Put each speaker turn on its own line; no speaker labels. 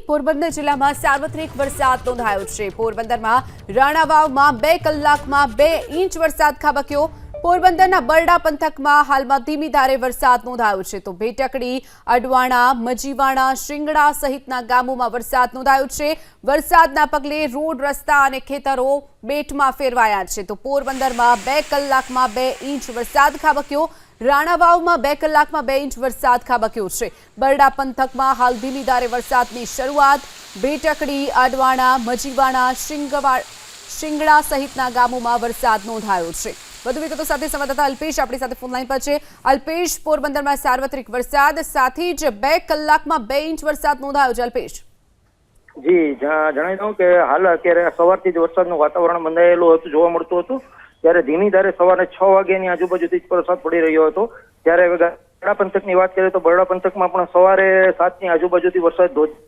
પોરબંદર જિલ્લામાં સાર્વત્રિક વરસાદ નોંધાયો છે। પોરબંદરમાં રાણાવાવમાં 2 કલાકમાં 2 ઇંચ વરસાદ ખાબક્યો। પોરબંદરના બરડા પંથકમાં હાલમાં ધીમી ધારે વરસાદ નોંધાયો છે, તો ભેટકડી, અડવાણા, મજીવાણા, શિંગડા સહિતના ગામોમાં વરસાદ નોંધાયો છે। વરસાદના પગલે રોડ, રસ્તા અને ખેતરો બેટમાં ફેરવાયા છે, તો પોરબંદરમાં 2 કલાકમાં 2 ઇંચ વરસાદ ખાબક્યો। રાણાવાવમાં 2 કલાકમાં 2 ઇંચ વરસાદ ખાબક્યો છે। બરડા પંથકમાં હાલ ધીમી ધારે વરસાદની શરૂઆત। ભેટકડી, અડવાણા, મજીવાણા, શિંગડા સહિતના ગામોમાં વરસાદ નોંધાયો છે। વધુ વિગતો સાથે સંવાદદાતા અલ્પેશ આપણી સાથે ફોન લાઈન પર છે। અલ્પેશ, પોરબંદરમાં સાર્વત્રિક વરસાદ સાથે જ 2 કલાકમાં 2 ઇંચ વરસાદ નોંધાયો છે। અલ્પેશ,
જી જણાવી દઉં કે હાલ અત્યારે સવારથી જ વરસાદનું વાતાવરણ બંધાયેલું જોવા મળતું હતું। ત્યારે ધીમી ધારે સવારે 6 વાગ્યાની આજુબાજુથી વરસાદ પડી રહ્યો હતો। ત્યારે બરડા પંથકની વાત કરીએ તો બરડા પંથકમાં પણ સવારે 7ની આજુબાજુથી વરસાદ